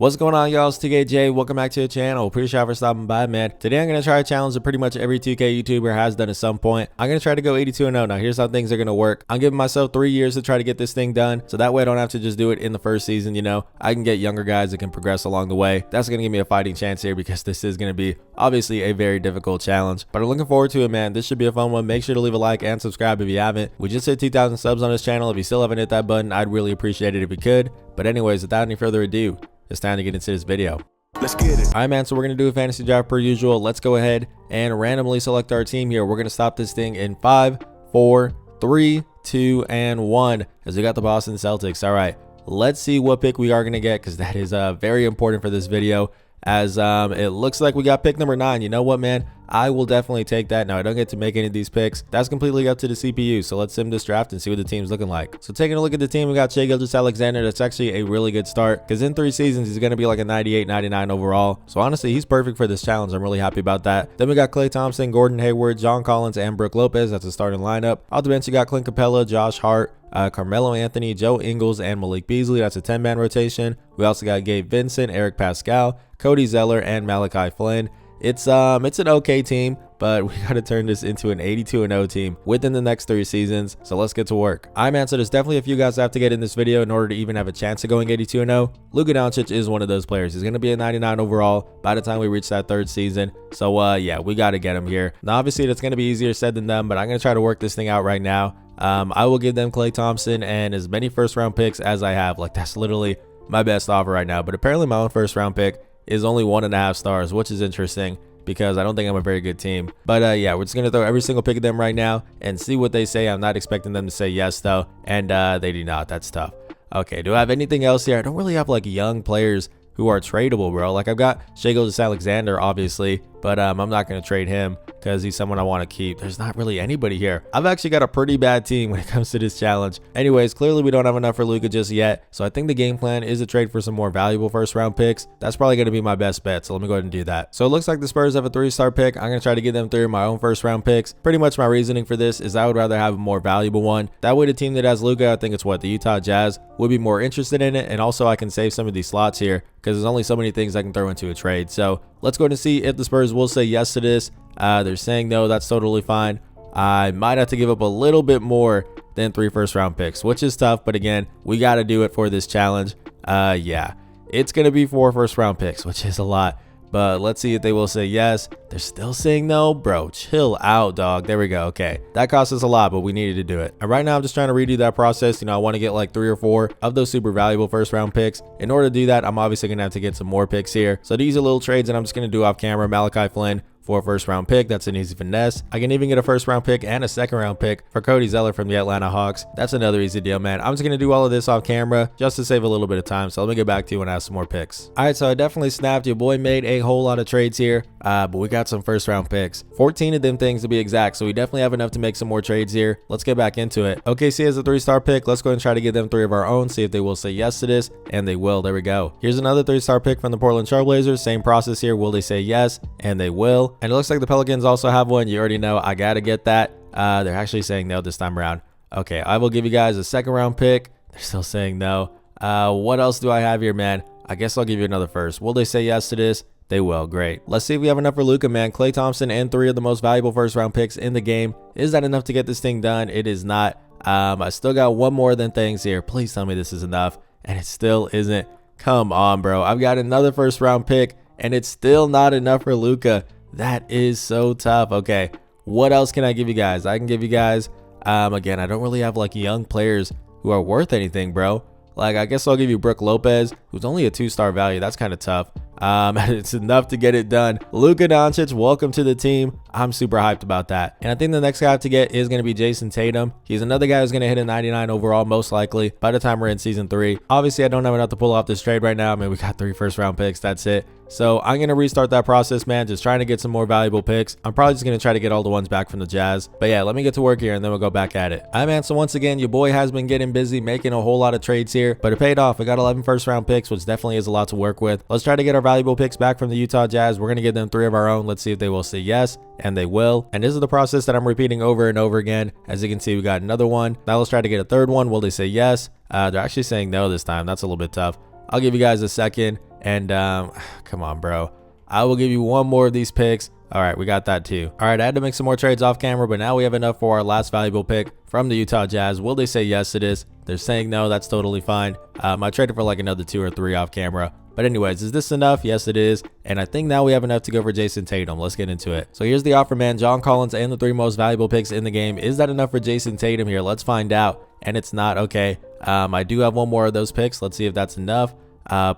What's going on, y'all? It's TKJ. Welcome back to the channel. Appreciate y'all for stopping by, man. Today I'm going to try a challenge that pretty much every 2K YouTuber has done at some point. I'm going to try to go 82-0. Now, here's how things are going to work. I'm giving myself 3 years to try to get this thing done, so that way I don't have to just do it in the first season, you know. I can get younger guys that can progress along the way. That's going to give me a fighting chance here because this is going to be obviously a very difficult challenge. But I'm looking forward to it, man. This should be a fun one. Make sure to leave a like and subscribe if you haven't. We just hit 2,000 subs on this channel. If you still haven't hit that button, I'd really appreciate it if you could. But anyways, without any further ado, it's time to get into this video. Let's get it. All right, man, so we're going to do a fantasy draft per usual. Let's go ahead and randomly select our team here. We're going to stop this thing in 5, 4, 3, 2, and 1 as we got the Boston Celtics. All right, let's see what pick we are going to get because that is very important for this video as it looks like we got pick number 9. You know what, man? I will definitely take that. Now, I don't get to make any of these picks. That's completely up to the CPU. So let's sim this draft and see what the team's looking like. So taking a look at the team, we got Gilgeous-Alexander. That's actually a really good start because in 3 seasons, he's going to be like a 98, 99 overall. So honestly, he's perfect for this challenge. I'm really happy about that. Then we got Klay Thompson, Gordon Hayward, John Collins, and Brook Lopez. That's a starting lineup. Off the bench, you got Clint Capella, Josh Hart, Carmelo Anthony, Joe Ingles, and Malik Beasley. That's a 10-man rotation. We also got Gabe Vincent, Eric Pascal, Cody Zeller, and Malachi Flynn. It's an okay team, but we got to turn this into an 82-0 team within the next 3 seasons. So let's get to work. All right, man. So there's definitely a few guys I have to get in this video in order to even have a chance of going 82-0. Luka Doncic is one of those players. He's going to be a 99 overall by the time we reach that 3rd season. So yeah, we got to get him here. Now, obviously, that's going to be easier said than done, but I'm going to try to work this thing out right now. I will give them Klay Thompson and as many first-round picks as I have. Like, that's literally my best offer right now. But apparently, my own first-round pick is only 1.5 stars, which is interesting because I don't think I'm a very good team. But yeah, we're just going to throw every single pick of them right now and see what they say. I'm not expecting them to say yes, though, and they do not. That's tough. Okay, do I have anything else here? I don't really have, like, young players who are tradable, bro. Like, I've got Gilgeous-Alexander, obviously, but I'm not going to trade him because he's someone I want to keep. There's not really anybody here. I've actually got a pretty bad team when it comes to this challenge. Anyways, clearly we don't have enough for Luka just yet, so I think the game plan is to trade for some more valuable first-round picks. That's probably going to be my best bet, so let me go ahead and do that. So it looks like the Spurs have a 3-star pick. I'm going to try to give them 3 of my own first-round picks. Pretty much my reasoning for this is I would rather have a more valuable one. That way the team that has Luka, I think it's what, the Utah Jazz, would be more interested in it, and also I can save some of these slots here because there's only so many things I can throw into a trade. So let's go ahead and see if the Spurs will say yes to this. They're saying no. That's totally fine. I might have to give up a little bit more than 3 first-round picks, which is tough. But again, we got to do it for this challenge. Yeah, it's going to be 4 first-round picks, which is a lot. But let's see if they will say yes. They're still saying no. Bro, chill out, dog. There we go. Okay. That cost us a lot, but we needed to do it. And right now, I'm just trying to redo that process. You know, I want to get like 3 or 4 of those super valuable first round picks. In order to do that, I'm obviously going to have to get some more picks here. So these are little trades that I'm just going to do off camera. Malachi Flynn for a first round pick. That's an easy finesse. I can even get a first round pick and a second round pick for Cody Zeller from the Atlanta Hawks. That's another easy deal, man. I'm just going to do all of this off camera just to save a little bit of time. So let me get back to you when I have some more picks. All right, so I definitely snapped. Your boy made a whole lot of trades here, but we got some first round picks. 14 of them things to be exact. So we definitely have enough to make some more trades here. Let's get back into it. OKC has a 3-star pick. Let's go ahead and try to give them 3 of our own. See if they will say yes to this, and they will. There we go. Here's another 3-star pick from the Portland Trailblazers. Same process here. Will they say yes? And they will. And it looks like the Pelicans also have one. You already know I gotta get that. They're actually saying no this time around. Okay, I will give you guys a second round pick. They're still saying no. What else do I have here, man? I guess I'll give you another first. Will they say yes to this? They will. Great. Let's see if we have enough for Luka, man. Klay Thompson and 3 of the most valuable first round picks in the game. Is that enough to get this thing done? It is not. I still got one more than things here. Please tell me this is enough. And it still isn't. Come on, bro. I've got another first round pick and it's still not enough for Luka. That is so tough. Okay, what else can I give you guys? I can give you guys, again, I don't really have like young players who are worth anything, bro. Like, I guess I'll give you Brook Lopez, who's only a 2-star value. That's kind of tough. It's enough to get it done. Luka Doncic, welcome to the team. I'm super hyped about that. And I think the next guy I have to get is going to be Jason Tatum. He's another guy who's going to hit a 99 overall, most likely, by the time we're in season 3. Obviously, I don't have enough to pull off this trade right now. I mean, we got 3 first-round picks. That's it. So I'm going to restart that process, man. Just trying to get some more valuable picks. I'm probably just going to try to get all the ones back from the Jazz. But yeah, let me get to work here and then we'll go back at it. All right, man. So once again, your boy has been getting busy making a whole lot of trades here, but it paid off. I got 11 first-round picks, which definitely is a lot to work with. Let's try to get our valuable picks back from the Utah Jazz. We're going to give them 3 of our own. Let's see if they will say yes, and they will. And this is the process that I'm repeating over and over again. As you can see, we got another one. Now let's try to get a 3rd one. Will they say yes? They're actually saying no this time. That's a little bit tough. I'll give you guys a second And come on, bro. I will give you one more of these picks. All right, we got that too. All right, I had to make some more trades off camera, but now we have enough for our last valuable pick from the Utah Jazz. Will they say yes to this? They're saying no. That's totally fine. I traded for like another 2 or 3 off camera. But anyways, is this enough? Yes, it is. And I think now we have enough to go for Jason Tatum. Let's get into it. So here's the offer, man. John Collins and the 3 most valuable picks in the game. Is that enough for Jason Tatum here? Let's find out. And it's not. Okay. I do have one more of those picks. Let's see if that's enough.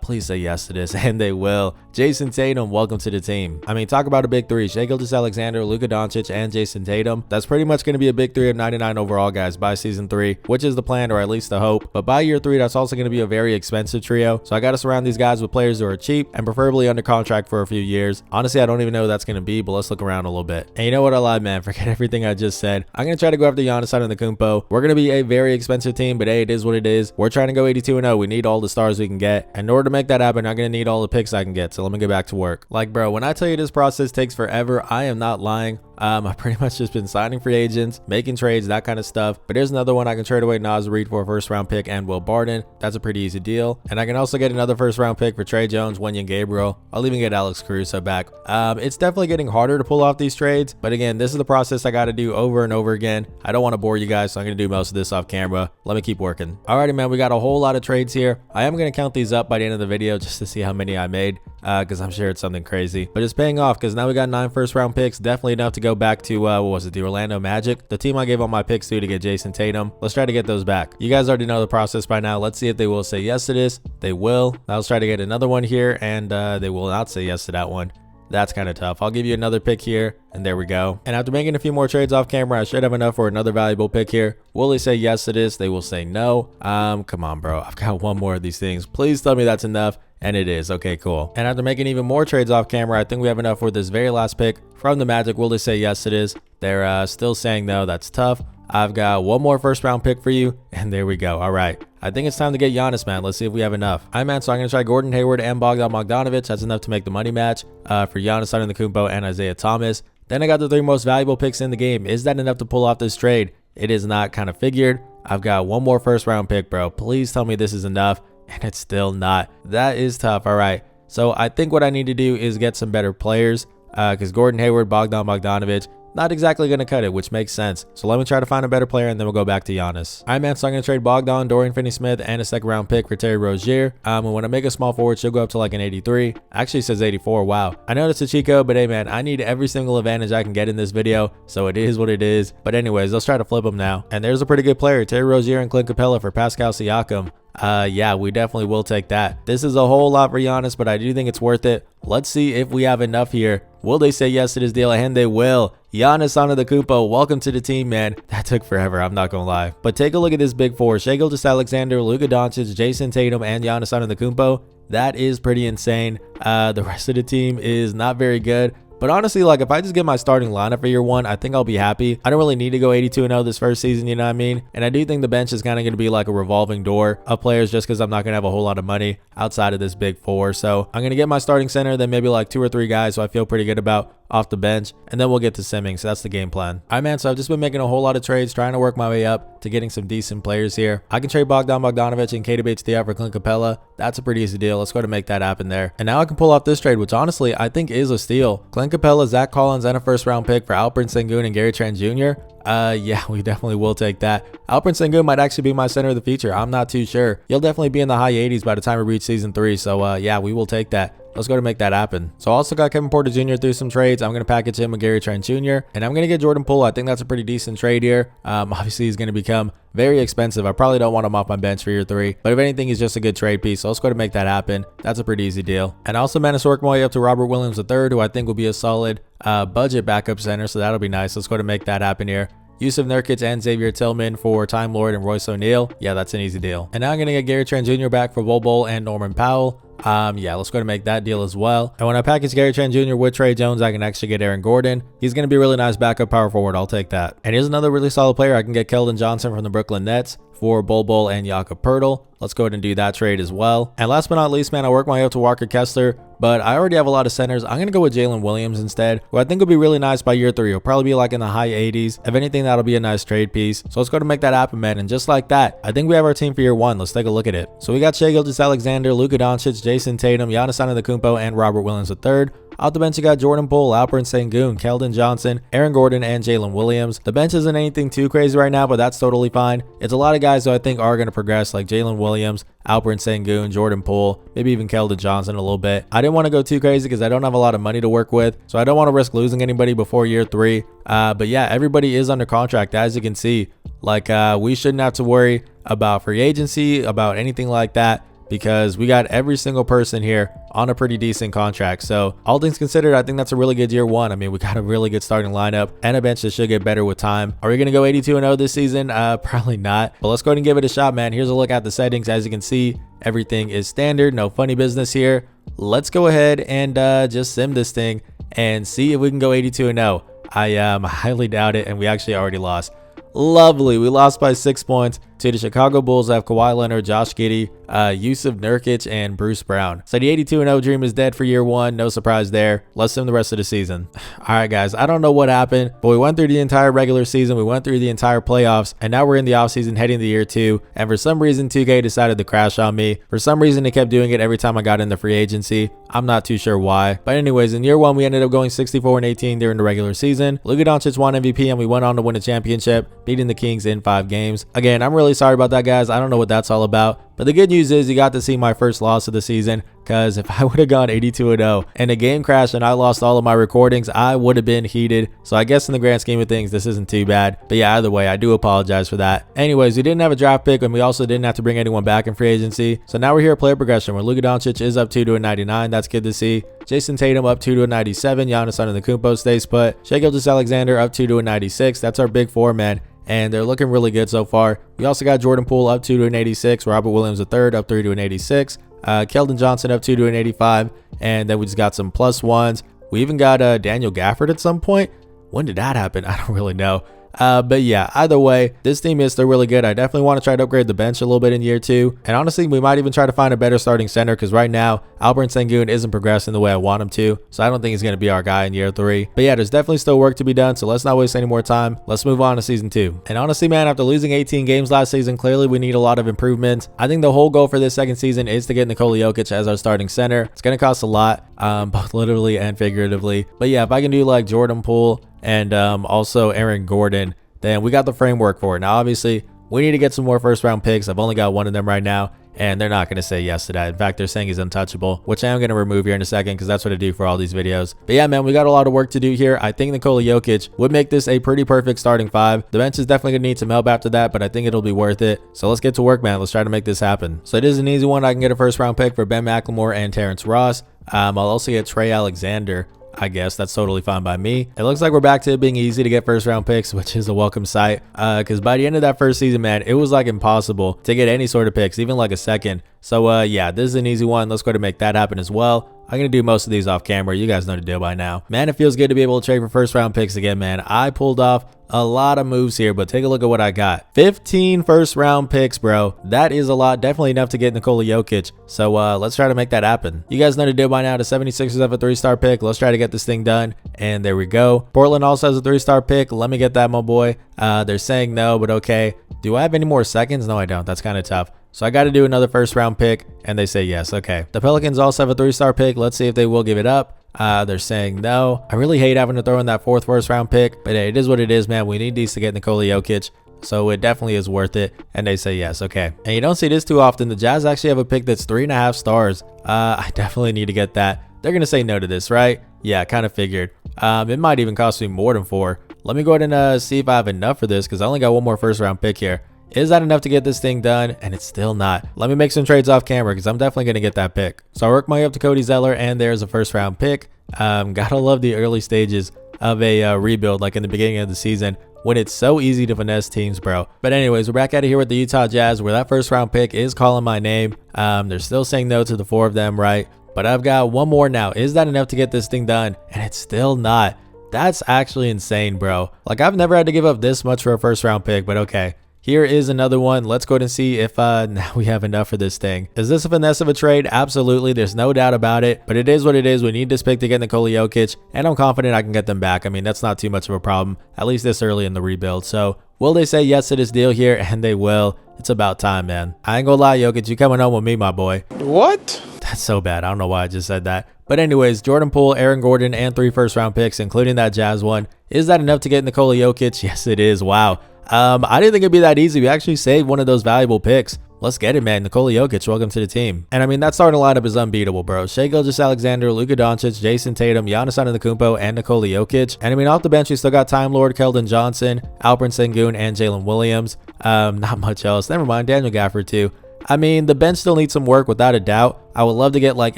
Please say yes to this, and they will. Jason Tatum, welcome to the team. I mean, talk about a big 3. Shai Gilgeous-Alexander, Luka Doncic, and Jason Tatum. That's pretty much going to be a big 3 of 99 overall, guys, by season 3, which is the plan, or at least the hope. But by year 3, that's also going to be a very expensive trio. So I got to surround these guys with players who are cheap and preferably under contract for a few years. Honestly, I don't even know who that's going to be, but let's look around a little bit. And you know what? I lied, man. Forget everything I just said. I'm going to try to go after Giannis Antetokounmpo. We're going to be a very expensive team, but hey, it is what it is. We're trying to go 82-0. We need all the stars we can get. And in order to make that happen, I'm going to need all the picks I can get. So let me get back to work. Like, bro, when I tell you this process takes forever, I am not lying. I've pretty much just been signing free agents, making trades, that kind of stuff. But here's another one. I can trade away Naz Reid for a first-round pick and Will Barton. That's a pretty easy deal. And I can also get another first-round pick for Trey Jones, Wenyen Gabriel. I'll even get Alex Caruso back. It's definitely getting harder to pull off these trades. But again, this is the process I got to do over and over again. I don't want to bore you guys, so I'm going to do most of this off camera. Let me keep working. Alrighty, man, we got a whole lot of trades here. I am going to count these up by the end of the video just to see how many I made, because I'm sure it's something crazy. But it's paying off because now we got 9 first-round picks. Definitely enough to go back to, what was it, the Orlando Magic, the team I gave all my picks to get Jason Tatum. Let's try to get those back. You guys already know the process by now. Let's see if they will say yes to this. They will. Now let's try to get another one here, and they will not say yes to that one. That's kind of tough. I'll give you another pick here, and there we go. And after making a few more trades off camera, I should have enough for another valuable pick here. Will they say yes to this? They will say no. Come on, bro. I've got one more of these things. Please tell me that's enough. And it is. Okay, cool. And after making even more trades off camera, I think we have enough for this very last pick from the Magic. Will they say yes to this? They're still saying no. That's tough. I've got one more first round pick for you, and there we go. All right. I think it's time to get Giannis, man. Let's see if we have enough. All right, man, so I'm going to try Gordon Hayward and Bogdan Bogdanovic. That's enough to make the money match for Giannis Antetokounmpo and Isaiah Thomas. Then I got the 3 most valuable picks in the game. Is that enough to pull off this trade? It is not. Kind of figured. I've got one more first round pick, bro. Please tell me this is enough. And it's still not. That is tough. All right. So I think what I need to do is get some better players because Gordon Hayward, Bogdan Bogdanovic, not exactly going to cut it, which makes sense. So let me try to find a better player, and then we'll go back to Giannis. All right, man, so I'm going to trade Bogdan, Dorian Finney-Smith, and a second-round pick for Terry Rozier. And when I make a small forward, she'll go up to like an 83. Actually, it says 84. Wow. I know it's a Chico, but hey, man, I need every single advantage I can get in this video, so it is what it is. But anyways, let's try to flip him now. And there's a pretty good player, Terry Rozier and Clint Capella for Pascal Siakam. Yeah, we definitely will take that. This is a whole lot for Giannis, but I do think it's worth it. Let's see if we have enough here. Will they say yes to this deal? And they will. Giannis Antetokounmpo, welcome to the team, man. That took forever, I'm not gonna lie. But take a look at this big 4. Shai Gilgeous-Alexander, Luka Doncic, Jason Tatum, and Giannis Antetokounmpo. That is pretty insane. The rest of the team is not very good. But honestly, like, if I just get my starting lineup for year 1, I think I'll be happy. I don't really need to go 82-0 this first season, you know what I mean? And I do think the bench is kind of going to be like a revolving door of players just because I'm not going to have a whole lot of money outside of this big 4. So I'm going to get my starting center, then maybe like 2 or 3 guys who I feel pretty good about off the bench, and then we'll get to simming. So that's the game plan. All right, man, so I've just been making a whole lot of trades, trying to work my way up to getting some decent players here. I can trade Bogdan Bogdanovic and KDB for Clint Capella. That's a pretty easy deal. Let's go ahead and make that happen there. And now I can pull off this trade, which honestly I think is a steal. Clint Capella, Zach Collins, and a first-round pick for Alperen Sengun and Gary Trent Jr. Yeah, we definitely will take that. Alperen Sengun might actually be my center of the future. I'm not too sure. He'll definitely be in the high 80s by the time we reach season 3. So yeah, we will take that. Let's go to make that happen. So I also got Kevin Porter Jr. through some trades. I'm going to package him with Gary Trent Jr. And I'm going to get Jordan Poole. I think that's a pretty decent trade here. Obviously, he's going to become very expensive. I probably don't want him off my bench for year 3. But if anything, he's just a good trade piece. So let's go to make that happen. That's a pretty easy deal. And I also managed to work my way up to Robert Williams III, who I think will be a solid budget backup center. So that'll be nice. Let's go to make that happen here. Yusuf Nurkic and Xavier Tillman for Time Lord and Royce O'Neal. Yeah, that's an easy deal. And now I'm going to get Gary Trent Jr. back for Bol Bol and Norman Powell. Yeah, let's go to make that deal as well. And when I package Gary Trent Jr. with Trey Jones, I can actually get Aaron Gordon. He's going to be a really nice backup power forward. I'll take that. And here's another really solid player. I can get Keldon Johnson from the Brooklyn Nets for Bol Bol and Jakob Poeltl. Let's go ahead and do that trade as well. And last but not least, man, I work my way up to Walker Kessler, but I already have a lot of centers. I'm going to go with Jalen Williams instead, who I think will be really nice by year 3. He'll probably be like in the high 80s. If anything, that'll be a nice trade piece. So let's go to make that happen, man. And just like that, I think we have our team for year 1. Let's take a look at it. So we got Gilgeous-Alexander, Luka Doncic, Jason Tatum, Giannis Antetokounmpo, and Robert Williams III. Off the bench, you got Jordan Poole, Alperen Sengun, Keldon Johnson, Aaron Gordon, and Jalen Williams. The bench isn't anything too crazy right now, but that's totally fine. It's a lot of guys who I think are going to progress, like Jalen Williams, Alperen Sengun, Jordan Poole, maybe even Keldon Johnson a little bit. I didn't want to go too crazy because I don't have a lot of money to work with, so I don't want to risk losing anybody before year 3. But yeah, everybody is under contract, as you can see. Like, we shouldn't have to worry about free agency, about anything like that, because we got every single person here on a pretty decent contract. So all things considered, I think that's a really good year 1. I mean, we got a really good starting lineup and a bench that should get better with time. Are we going to go 82-0 this season? Probably not, but let's go ahead and give it a shot, man. Here's a look at the settings. As you can see, everything is standard, no funny business here. Let's go ahead and just sim this thing and see if we can go 82-0. I highly doubt it, and we actually already lost. Lovely. We lost by 6 points to the Chicago Bulls. I have Kawhi Leonard, Josh Giddey, Yusuf Nurkic, and Bruce Brown. So the 82-0 dream is dead for year 1. No surprise there. Let's sim the rest of the season. All right, guys. I don't know what happened, but we went through the entire regular season. We went through the entire playoffs, and now we're in the offseason heading to year 2. And for some reason, 2K decided to crash on me. For some reason, they kept doing it every time I got into free agency. I'm not too sure why. But anyways, in year 1, we ended up going 64-18 during the regular season. Luka Doncic won MVP, and we went on to win a championship, beating the Kings in 5 games. Again, I'm really sorry about that, guys. I don't know what that's all about. But the good news is you got to see my first loss of the season, because if I would have gone 82-0 and a game crashed and I lost all of my recordings, I would have been heated. So I guess in the grand scheme of things, this isn't too bad. But yeah, either way, I do apologize for that. Anyways, we didn't have a draft pick, and we also didn't have to bring anyone back in free agency. So now we're here at player progression, where Luka Doncic is up 2-99. That's good to see. Jason Tatum up 2-97. Giannis Antetokounmpo stays put. Shai Gilgeous-Alexander up 2-96. That's our big 4, man, and they're looking really good so far. We also got Jordan Poole up 2-86, Robert Williams III up 3-86, Keldon Johnson up 2-85, and then we just got some +1s. We even got Daniel Gafford at some point. When did that happen? I don't really know. But yeah, either way, this team is still really good. I definitely want to try to upgrade the bench a little bit in year 2. And honestly, we might even try to find a better starting center, because right now, Alperen Sengun isn't progressing the way I want him to. So I don't think he's going to be our guy in year 3. But yeah, there's definitely still work to be done. So let's not waste any more time. Let's move on to season 2. And honestly, man, after losing 18 games last season, clearly we need a lot of improvements. I think the whole goal for this second season is to get Nikola Jokic as our starting center. It's going to cost a lot, both literally and figuratively. But yeah, if I can do like Jordan Poole and also Aaron Gordon, then we got the framework for it. Now, obviously, we need to get some more first-round picks. I've only got one of them right now, and they're not going to say yes to that. In fact, they're saying he's untouchable, which I am going to remove here in a second, because that's what I do for all these videos. But yeah, man, we got a lot of work to do here. I think Nikola Jokic would make this a pretty perfect starting 5. The bench is definitely going to need some help after that, but I think it'll be worth it. So let's get to work, man. Let's try to make this happen. So it is an easy one. I can get a first-round pick for Ben McLemore and Terrence Ross. I'll also get Trey Alexander. I guess that's totally fine by me. It looks like we're back to it being easy to get first round picks, which is a welcome sight, because by the end of that first season, man, it was like impossible to get any sort of picks, even like a second. So yeah, this is an easy one. Let's go ahead and make that happen as well. I'm going to do most of these off camera. You guys know the deal by now. Man, it feels good to be able to trade for first round picks again, man. I pulled off a lot of moves here, but take a look at what I got. 15 first round picks, bro. That is a lot. Definitely enough to get Nikola Jokic. So let's try to make that happen. You guys know the deal by now. The 76ers have a 3-star pick. Let's try to get this thing done. And there we go. Portland also has a 3-star pick. Let me get that, my boy. They're saying no, but okay. Do I have any more seconds? No, I don't. That's kind of tough. So I got to do another first round pick, and they say yes. Okay. The Pelicans also have a 3-star pick. Let's see if they will give it up. They're saying no. I really hate having to throw in that 4th first round pick, but hey, it is what it is, man. We need these to get Nikola Jokic, so it definitely is worth it. And they say yes. Okay. And you don't see this too often. The Jazz actually have a pick that's 3.5 stars. I definitely need to get that. They're going to say no to this, right? Yeah, kind of figured. It might even cost me more than 4. Let me go ahead and see if I have enough for this, because I only got one more first round pick here. Is that enough to get this thing done? And it's still not. Let me make some trades off camera, because I'm definitely going to get that pick. So I work my way up to Cody Zeller, and there's a first round pick. Gotta love the early stages of a rebuild, like in the beginning of the season, when it's so easy to finesse teams, bro. But anyways, we're back out of here with the Utah Jazz, where that first round pick is calling my name. They're still saying no to the 4 of them, right? But I've got one more now. Is that enough to get this thing done? And it's still not. That's actually insane, bro. Like, I've never had to give up this much for a first round pick, but okay. Here is another one. Let's go ahead and see if now we have enough for this thing. Is this a finesse of a trade? Absolutely. There's no doubt about it. But it is what it is. We need this pick to get Nikola Jokic, and I'm confident I can get them back. I mean, that's not too much of a problem, at least this early in the rebuild. So will they say yes to this deal here? And they will. It's about time, man. I ain't gonna lie, Jokic, you coming home with me, my boy. What? That's so bad. I don't know why I just said that. But anyways, Jordan Poole, Aaron Gordon, and 3 first-round picks, including that Jazz one. Is that enough to get Nikola Jokic? Yes, it is. Wow. I didn't think it'd be that easy. We actually saved one of those valuable picks. Let's get it, man. Nikola Jokic, welcome to the team. And I mean, that starting lineup is unbeatable, bro. Shai Gilgeous-Alexander, Luka Doncic, Jason Tatum, Giannis Antetokounmpo, and Nikola Jokic. And I mean, off the bench, we still got Time Lord, Keldon Johnson, Alperen Sengun, and Jalen Williams. Not much else. Never mind, Daniel Gafford too. I mean, the bench still needs some work without a doubt. I would love to get like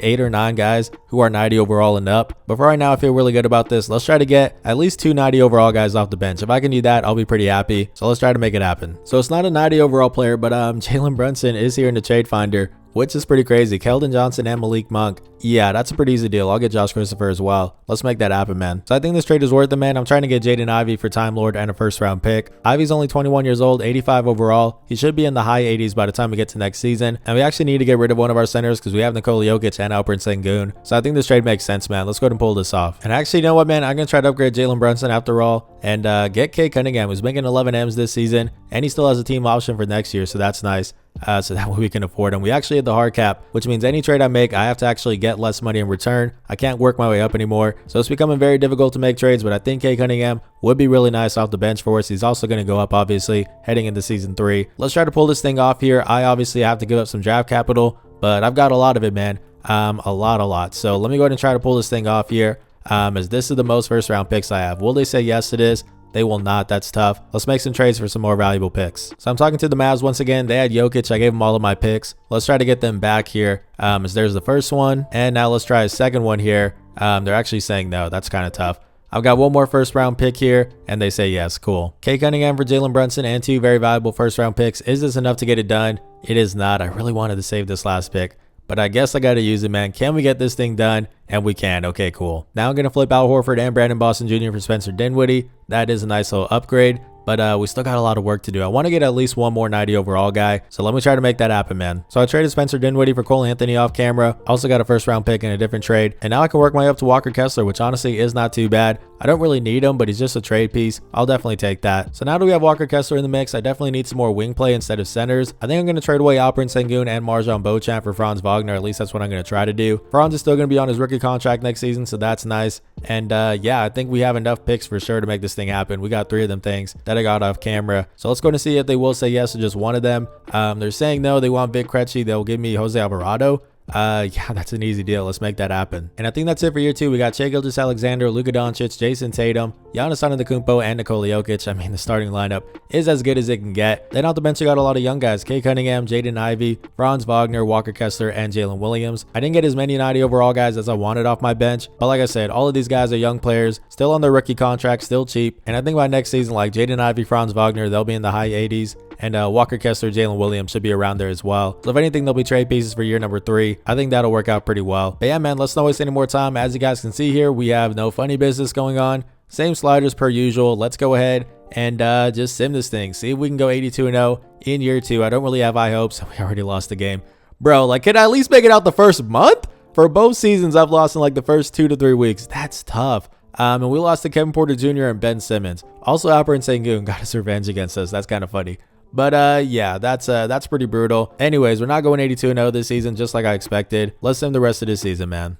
8 or 9 guys who are 90 overall and up. But for right now, I feel really good about this. Let's try to get at least 2 90 overall guys off the bench. If I can do that, I'll be pretty happy. So let's try to make it happen. So it's not a 90 overall player, but Jalen Brunson is here in the trade finder, which is pretty crazy. Keldon Johnson and Malik Monk. Yeah, that's a pretty easy deal. I'll get Josh Christopher as well. Let's make that happen, man. So I think this trade is worth it, man. I'm trying to get Jaden Ivey for Time Lord and a first-round pick. Ivey's only 21 years old, 85 overall. He should be in the high 80s by the time we get to next season. And we actually need to get rid of one of our centers because we have Nikola Jokic and Alperen Sengun. So I think this trade makes sense, man. Let's go ahead and pull this off. And actually, you know what, man? I'm going to try to upgrade Jalen Brunson after all and get Cade Cunningham, who's making 11 M's this season. And he still has a team option for next year, so that's nice. So that way we can afford him. We actually hit the hard cap, which means any trade I make, I have to actually get less money in return. I can't work my way up anymore. So it's becoming very difficult to make trades, but I think Cade Cunningham would be really nice off the bench for us. He's also going to go up, obviously, heading into season 3. Let's try to pull this thing off here. I obviously have to give up some draft capital, but I've got a lot of it, man. A lot. So let me go ahead and try to pull this thing off here, as this is the most first round picks I have. Will they say yes to this? They will not. That's tough. Let's make some trades for some more valuable picks. So I'm talking to the Mavs once again. They had Jokic. I gave them all of my picks. Let's try to get them back here. As there's the first one. And now let's try a second one here. They're actually saying no. That's kind of tough. I've got one more first round pick here, and they say yes. Cool. Cade Cunningham for Jalen Brunson and 2 very valuable first round picks. Is this enough to get it done? It is not. I really wanted to save this last pick, but I guess I got to use it, man. Can we get this thing done? And we can. Okay, cool. Now I'm going to flip Al Horford and Brandon Boston Jr. for Spencer Dinwiddie. That is a nice little upgrade, but we still got a lot of work to do. I want to get at least one more 90 overall guy, so let me try to make that happen, man. So I traded Spencer Dinwiddie for Cole Anthony off camera. Also got a first round pick in a different trade, and now I can work my way up to Walker Kessler, which honestly is not too bad. I don't really need him, but he's just a trade piece. I'll definitely take that. So now that we have Walker Kessler in the mix, I definitely need some more wing play instead of centers. I think I'm going to trade away Alperen Sengun and Marjon Beauchamp for Franz Wagner. At least that's what I'm going to try to do. Franz is still going to be on his rookie contract next season, so that's nice. And yeah, I think we have enough picks for sure to make this thing happen. We got 3 of them things that I got off camera. So let's go and see if they will say yes to just one of them. They're saying no, they want Vic Krejci. They'll give me Jose Alvarado. Yeah, that's an easy deal. Let's make that happen. And I think that's it for year 2. We got Shai Gilgeous-Alexander, Luka Doncic, Jason Tatum, Giannis Antetokounmpo, and Nikola Jokic. I mean, the starting lineup is as good as it can get. Then off the bench, we got a lot of young guys: Cade Cunningham, Jaden Ivey, Franz Wagner, Walker Kessler, and Jalen Williams. I didn't get as many 90 overall guys as I wanted off my bench, but like I said, all of these guys are young players, still on their rookie contracts, still cheap. And I think by next season, like Jaden Ivey, Franz Wagner, they'll be in the high 80s. And Walker Kessler, Jalen Williams should be around there as well. So if anything, they'll be trade pieces for year number 3. I think that'll work out pretty well. But yeah, man, let's not waste any more time. As you guys can see here, we have no funny business going on. Same sliders per usual. Let's go ahead and just sim this thing. See if we can go 82-0 in year 2. I don't really have high hopes. We already lost the game. Bro, like, can I at least make it out the first month? For both seasons, I've lost in like the first 2 to 3 weeks. That's tough. And we lost to Kevin Porter Jr. and Ben Simmons. Also, Alperen Sengun got his revenge against us. That's kind of funny. But yeah, that's pretty brutal. Anyways, we're not going 82-0 this season, just like I expected. Let's sim the rest of this season, man.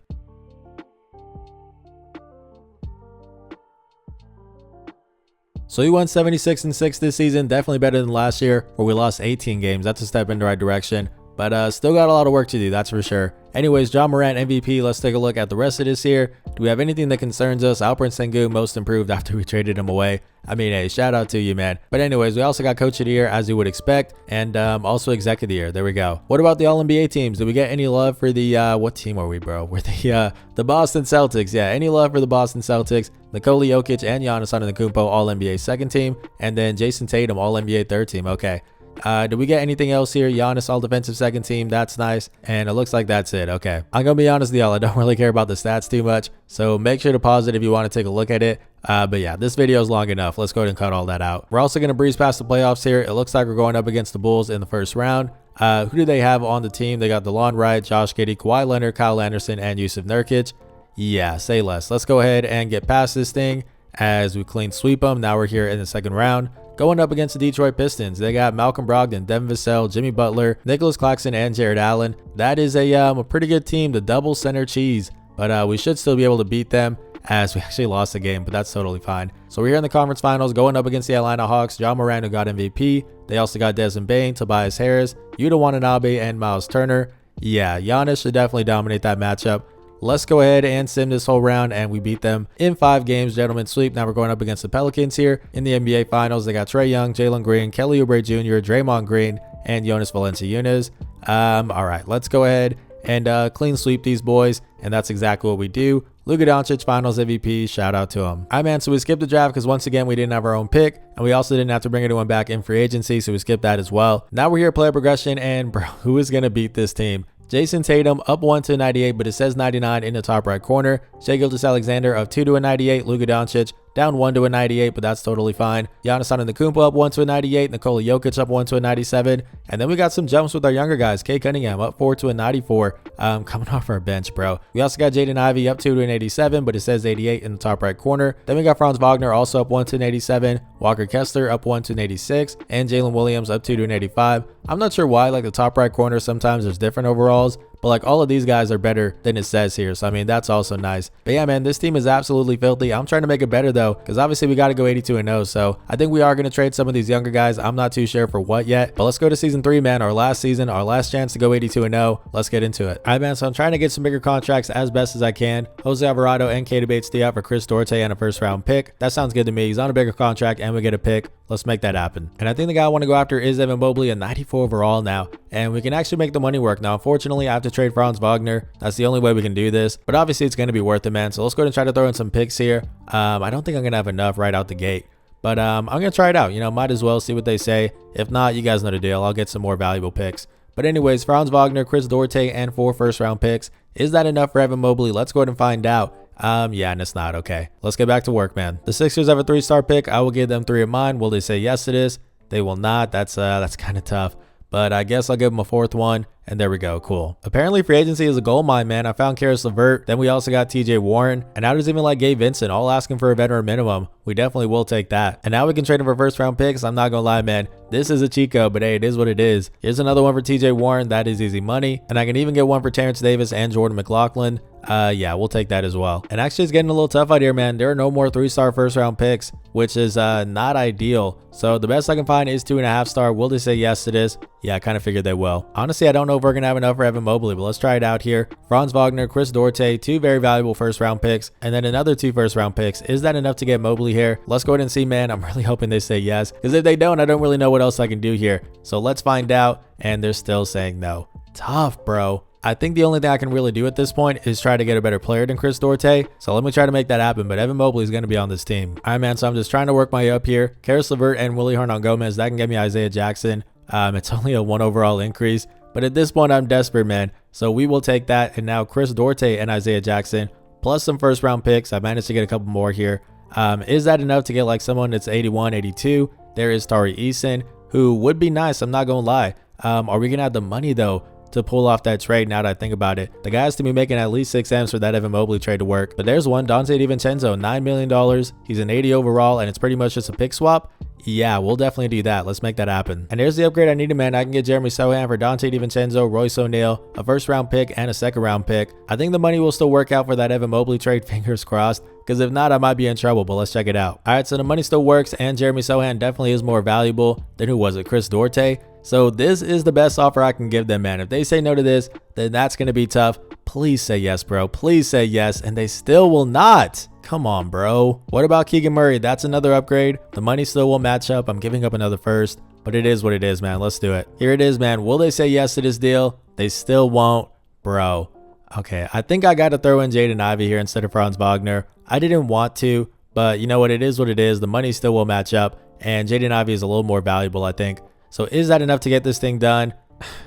So we won 76-6 this season, definitely better than last year, where we lost 18 games. That's a step in the right direction, but still got a lot of work to do, that's for sure. Anyways, John Morant MVP. Let's take a look at the rest of this year. Do we have anything that concerns us? Alperen Sengun most improved after we traded him away. I mean, hey, shout out to you, man. But anyways, we also got Coach of the Year, as you would expect, and also Exec of the Year. There we go. What about the All-NBA teams? Did we get any love for the what team are we, bro? We're the Boston Celtics. Yeah, any love for the Boston Celtics? Nikola Jokic and Giannis Antetokounmpo All-NBA second team, and then Jason Tatum All-NBA third team. Okay. Did we get anything else here? Giannis all defensive second team. That's nice. And it looks like that's it. Okay. I'm going to be honest with y'all. I don't really care about the stats too much. So make sure to pause it if you want to take a look at it. But yeah, this video is long enough. Let's go ahead and cut all that out. We're also going to breeze past the playoffs here. It looks like we're going up against the Bulls in the first round. Who do they have on the team? They got DeLon Wright, Josh Giddey, Kawhi Leonard, Kyle Anderson, and Yusuf Nurkic. Yeah, say less. Let's go ahead and get past this thing as we clean sweep them. Now we're here in the second round. Going up against the Detroit Pistons, they got Malcolm Brogdon, Devin Vassell, Jimmy Butler, Nicholas Claxton, and Jared Allen. That is a pretty good team, the double center cheese. But we should still be able to beat them as we actually lost the game, but that's totally fine. So we're here in the conference finals going up against the Atlanta Hawks. John Moran, who got MVP. They also got Desmond Bane, Tobias Harris, Yuta Watanabe, and Miles Turner. Yeah, Giannis should definitely dominate that matchup. Let's go ahead and sim this whole round, and we beat them in 5 games. Gentlemen sweep. Now we're going up against the Pelicans here in the NBA Finals. They got Trae Young, Jalen Green, Kelly Oubre Jr., Draymond Green, and Jonas Valanciunas. All right, let's go ahead and clean sweep these boys, and that's exactly what we do. Luka Doncic, Finals MVP, shout out to him. All right, man, so we skipped the draft because once again, we didn't have our own pick, and we also didn't have to bring anyone back in free agency, so we skipped that as well. Now we're here player progression, and bro, who is going to beat this team? Jason Tatum up 1 to 98, but it says 99 in the top right corner. Gilgeous-Alexander up 2 to 98. Luka Doncic down 1 to 98, but that's totally fine. Giannis Antetokounmpo up 1 to 98. Nikola Jokic up 1 to 97. And then we got some jumps with our younger guys. Kate Cunningham up 4 to 94. Coming off our bench, bro. We also got Jaden Ivey up 2 to 87, but it says 88 in the top right corner. Then we got Franz Wagner also up 1 to 87. Walker Kessler up 1 to 86. And Jalen Williams up 2 to 85. I'm not sure why, like the top right corner, sometimes there's different overalls, but like all of these guys are better than it says here. So I mean, that's also nice. But yeah, man, this team is absolutely filthy. I'm trying to make it better though, because obviously we got to go 82-0. So I think we are going to trade some of these younger guys. I'm not too sure for what yet, but let's go to season 3, man. Our last season, our last chance to go 82-0. Let's get into it. All right, man. So I'm trying to get some bigger contracts as best as I can. Jose Alvarado and Keita Bates-Diop for Chris Duarte and a first round pick. That sounds good to me. He's on a bigger contract and we get a pick. Let's make that happen. And I think the guy I want to go after is Evan Mobley, a 94 overall now. And we can actually make the money work. Now, unfortunately, I have to trade Franz Wagner. That's the only way we can do this. But obviously, it's going to be worth it, man. So let's go ahead and try to throw in some picks here. I don't think I'm going to have enough right out the gate. But I'm going to try it out. You know, might as well see what they say. If not, you guys know the deal. I'll get some more valuable picks. But anyways, Franz Wagner, Chris Duarte, and 4 first-round picks. Is that enough for Evan Mobley? Let's go ahead and find out. Yeah, and it's not. Okay, let's get back to work, man. The Sixers have a 3-star pick. I will give them 3 of mine. Will they say yes to this? They will not. That's kind of tough. But I guess I'll give them a 4th one. And there we go. Cool. Apparently free agency is a gold mine, man. I found Karis LeVert. Then we also got TJ Warren. And now there's even like Gabe Vincent, all asking for a veteran minimum. We definitely will take that. And now we can trade him for first round picks. I'm not gonna lie, man. This is a cheat code, but hey, it is what it is. Here's another one for TJ Warren. That is easy money. And I can even get one for Terrence Davis and Jordan McLaughlin. Yeah, we'll take that as well. And actually, it's getting a little tough out here, man. There are no more 3-star first round picks, which is not ideal. So the best I can find is 2.5-star. Will they say yes to this? Yeah, I kind of figured they will. Honestly, I don't know if we're gonna have enough for Evan Mobley, but let's try it out here. Franz Wagner, Chris Duarte, 2 very valuable first round picks, and then another 2 first round picks. Is that enough to get Mobley here? Let's go ahead and see, man. I'm really hoping they say yes, because if they don't, I don't really know what else I can do here. So let's find out, and they're still saying no. Tough, bro. I think the only thing I can really do at this point is try to get a better player than Chris Duarte. So let me try to make that happen. But Evan Mobley is going to be on this team. All right, man. So I'm just trying to work my way up here. Karis LeVert and Willie Hernan-Gomez. That can get me Isaiah Jackson. It's only a 1 overall increase. But at this point, I'm desperate, man. So we will take that. And now Chris Duarte and Isaiah Jackson, plus some first round picks. I managed to get a couple more here. Is that enough to get like someone that's 81, 82? There is Tari Eason, who would be nice. I'm not going to lie. Are we going to have the money, though, to pull off that trade? Now that I think about it, the guy has to be making at least 6 M's for that Evan Mobley trade to work. But there's one, Dante DiVincenzo, $9 million. He's an 80 overall, and it's pretty much just a pick swap. Yeah, we'll definitely do that. Let's make that happen. And there's the upgrade I needed, man. I can get Jeremy Sohan for Dante DiVincenzo, Royce O'Neal, a first round pick, and a second round pick. I think the money will still work out for that Evan Mobley trade, fingers crossed, because if not, I might be in trouble, but let's check it out. All right, so the money still works, and Jeremy Sohan definitely is more valuable than, who was it, Chris Duarte. So this is the best offer I can give them, man. If they say no to this, then that's going to be tough. Please say yes, bro. Please say yes, and they still will not. Come on, bro. What about Keegan Murray? That's another upgrade. The money still won't match up. I'm giving up another first, but it is what it is, man. Let's do it. Here it is, man. Will they say yes to this deal? They still won't, bro. Okay, I think I got to throw in Jaden Ivey here instead of Franz Wagner. I didn't want to, but you know what? It is what it is. The money still will match up, and Jaden Ivey is a little more valuable, I think. So is that enough to get this thing done?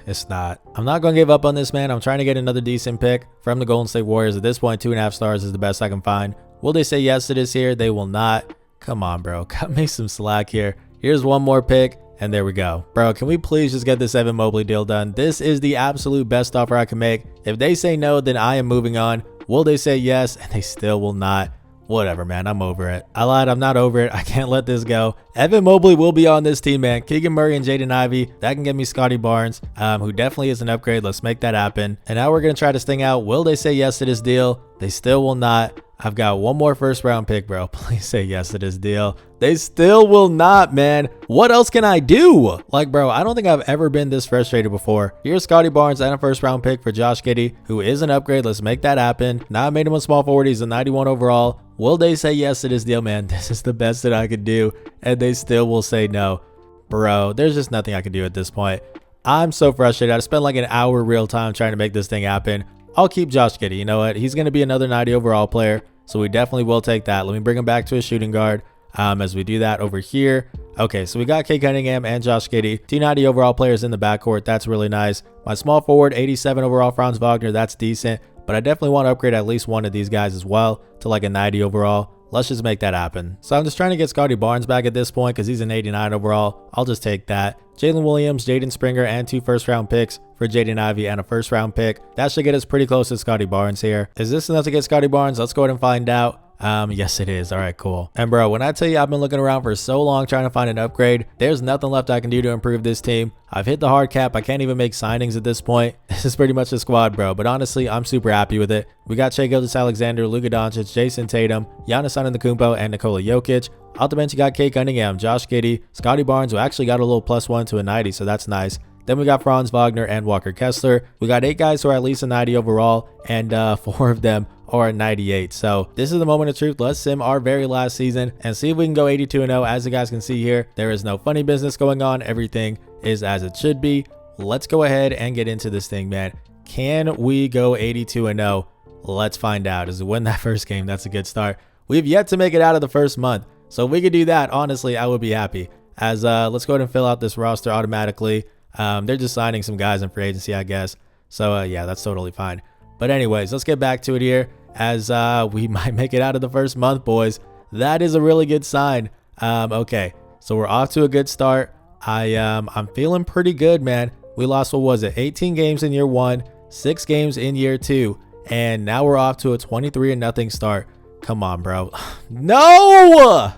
It's not. I'm not going to give up on this, man. I'm trying to get another decent pick from the Golden State Warriors. At this point, 2.5 stars is the best I can find. Will they say yes to this here? They will not. Come on, bro. Cut me some slack here. Here's one more pick. And there we go. Bro, can we please just get this Evan Mobley deal done? This is the absolute best offer I can make. If they say no, then I am moving on. Will they say yes? And they still will not. Whatever, man. I'm over it. I lied. I'm not over it. I can't let this go. Evan Mobley will be on this team, man. Keegan Murray and Jaden Ivey. That can get me Scotty Barnes, who definitely is an upgrade. Let's make that happen. And now we're going to try to sting out. Will they say yes to this deal? They still will not. I've got one more first round pick, bro. Please say yes to this deal. They still will not, man. What else can I do? Like, bro, I don't think I've ever been this frustrated before. Here's Scotty Barnes and a first round pick for Josh Giddey, who is an upgrade. Let's make that happen. Now I made him a small forward. He's a 91 overall. Will they say yes to this deal, man? This is the best that I could do. And they still will say no. Bro, there's just nothing I can do at this point. I'm so frustrated. I spent like an hour real time trying to make this thing happen. I'll keep Josh Giddey. You know what? He's going to be another 90 overall player. So we definitely will take that. Let me bring him back to a shooting guard as we do that over here. Okay, so we got Cade Cunningham and Josh Giddey. 290 overall players in the backcourt. That's really nice. My small forward, 87 overall, Franz Wagner. That's decent. But I definitely want to upgrade at least one of these guys as well to like a 90 overall. Let's just make that happen. So I'm just trying to get Scotty Barnes back at this point because he's an 89 overall. I'll just take that. Jalen Williams, Jaden Springer, and 2 first-round picks for Jaden Ivey and a first-round pick. That should get us pretty close to Scotty Barnes here. Is this enough to get Scotty Barnes? Let's go ahead and find out. Yes, it is. All right, cool. And bro, when I tell you I've been looking around for so long trying to find an upgrade, there's nothing left I can do to improve this team. I've hit the hard cap. I can't even make signings at this point. This is pretty much the squad, bro. But honestly, I'm super happy with it. We got Gilgeous-Alexander, Luka Doncic, Jason Tatum, Giannis Antetokounmpo, and Nikola Jokic. Off the bench, you got Cade Cunningham, Josh Giddey, Scotty Barnes, who actually got a little +1 to a 90, so that's nice. Then we got Franz Wagner and Walker Kessler. We got 8 guys who are at least a 90 overall, and 4 of them are 98. So this is the moment of truth. Let's sim our very last season and see if we can go 82-0. As you guys can see here, there is no funny business going on. Everything is as it should be. Let's go ahead and get into this thing, man. Can we go 82-0? Let's find out. As we win that first game, that's a good start. We've yet to make it out of the first month. So if we could do that, honestly, I would be happy. As let's go ahead and fill out this roster automatically. They're just signing some guys in free agency, I guess. So yeah, that's totally fine. But anyways, let's get back to it here as we might make it out of the first month, boys. That is a really good sign. Okay, so we're off to a good start. I'm feeling pretty good, man. We lost, what was it, 18 games in year 1, 6 games in year 2, and now we're off to a 23-0 start. Come on, bro. No!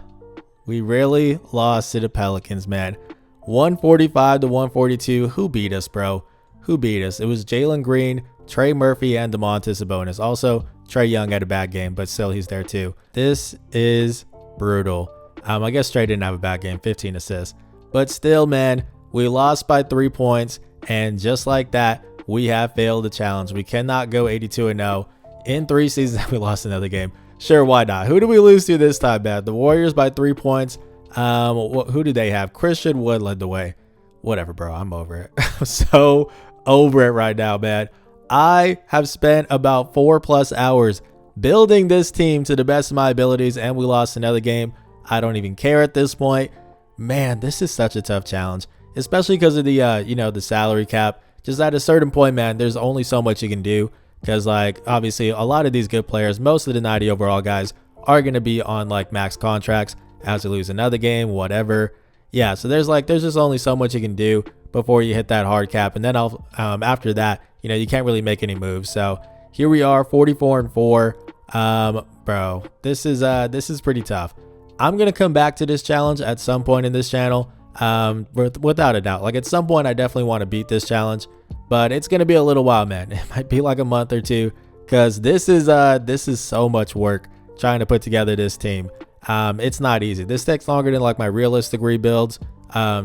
We really lost to the Pelicans, man. 145 to 142. Who beat us, bro? Who beat us? It was Jalen Green, Trey Murphy, and Domantas Sabonis. Also, Trey Young had a bad game, but still he's there too. This is brutal. I guess Trey didn't have a bad game, 15 assists. But still, man, we lost by 3 points, and just like that, we have failed the challenge. We cannot go 82-0. In 3 seasons, we lost another game. Sure, why not? Who did we lose to this time, man? The Warriors by 3 points. Who do they have? Christian Wood led the way. Whatever, bro. I'm over it. I'm so over it right now, man. I have spent about 4+ hours building this team to the best of my abilities, and we lost another game. I don't even care at this point. Man, this is such a tough challenge, especially because of the, the salary cap. Just at a certain point, man, there's only so much you can do. Because, like, obviously, a lot of these good players, most of the 90 overall guys, are going to be on, like, max contracts as you lose another game, whatever. Yeah, so there's just only so much you can do before you hit that hard cap. And then after that, you can't really make any moves. So here we are, 44-4. Bro, this is pretty tough. I'm going to come back to this challenge at some point in this channel. Without a doubt. Like, at some point, I definitely want to beat this challenge. But it's going to be a little while, man. It might be like a month or 2 because this is so much work trying to put together this team. It's not easy. This takes longer than like my realistic rebuilds.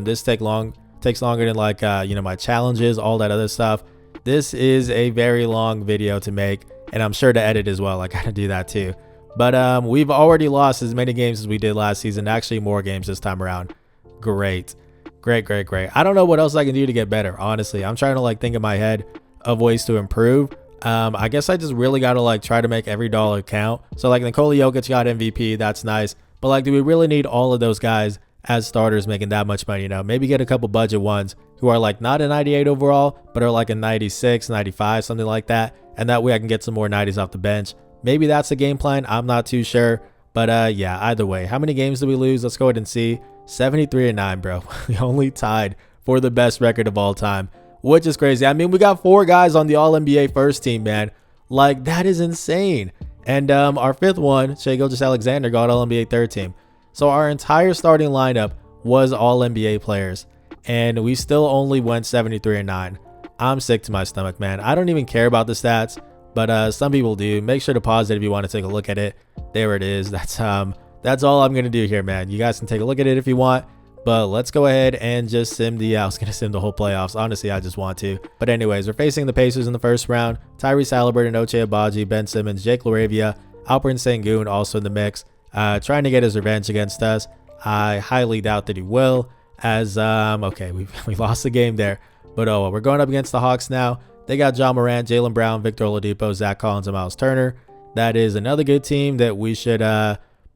This takes longer than like, my challenges, all that other stuff. This is a very long video to make, and I'm sure to edit as well. I got to do that too. But we've already lost as many games as we did last season. Actually, more games this time around. Great. I don't know what else I can do to get better, honestly. I'm trying to like think in my head of ways to improve. I guess I just really got to like try to make every dollar count. So like Nikola Jokic got MVP, that's nice. But like, do we really need all of those guys as starters making that much money? Maybe get a couple budget ones who are like not a 98 overall, but are like a 96, 95, something like that. And that way I can get some more 90s off the bench. Maybe that's the game plan. I'm not too sure. But yeah, either way, how many games did we lose? Let's go ahead and see. 73-9, bro. We only tied for the best record of all time, which is crazy. I mean, we got 4 guys on the All-NBA first team, man. Like, that is insane. And our 5th one, Gilgeous-Alexander, got All-NBA third team. So our entire starting lineup was All-NBA players, and we still only went 73-9. I'm sick to my stomach, man. I don't even care about the stats, but some people do. Make sure to pause it if you want to take a look at it. There it is. That's all I'm gonna do here, man. You guys can take a look at it if you want, but let's go ahead and just sim the I was gonna sim the whole playoffs. Honestly, I just want to. But anyways, we're facing the Pacers in the first round. Tyrese Halliburton, Ochai Agbaji, Ben Simmons, Jake LaRavia, Alperen Sengun also in the mix, trying to get his revenge against us. I highly doubt that he will, as okay, we lost the game there. But oh well, we're going up against the Hawks now. They got John Morant, Jaylen Brown, Victor Oladipo, Zach Collins, and Miles Turner. That is another good team that we should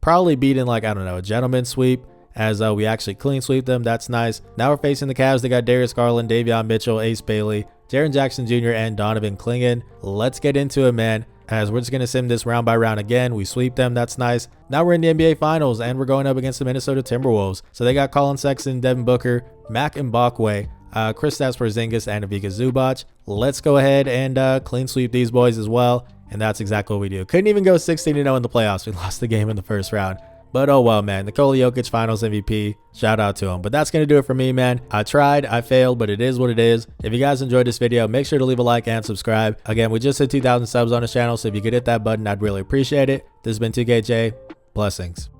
probably beat in, like, I don't know, a gentleman's sweep, as we actually clean sweep them. That's nice. Now we're facing the Cavs. They got Darius Garland, Davion Mitchell, Ace Bailey, Jaren Jackson Jr., and Donovan Clingan. Let's get into it, man, as we're just going to sim this round by round again. We sweep them. That's nice. Now we're in the NBA Finals, and we're going up against the Minnesota Timberwolves. So they got Colin Sexton, Devin Booker, Mac Mbakwe, Kristaps Porzingis, and Ivica Zubac. Let's go ahead and clean sweep these boys as well. And that's exactly what we do. Couldn't even go 16-0 in the playoffs. We lost the game in the first round. But oh well, man. Nikola Jokic Finals MVP. Shout out to him. But that's going to do it for me, man. I tried. I failed. But it is what it is. If you guys enjoyed this video, make sure to leave a like and subscribe. Again, we just hit 2,000 subs on this channel. So if you could hit that button, I'd really appreciate it. This has been 2KJ. Blessings.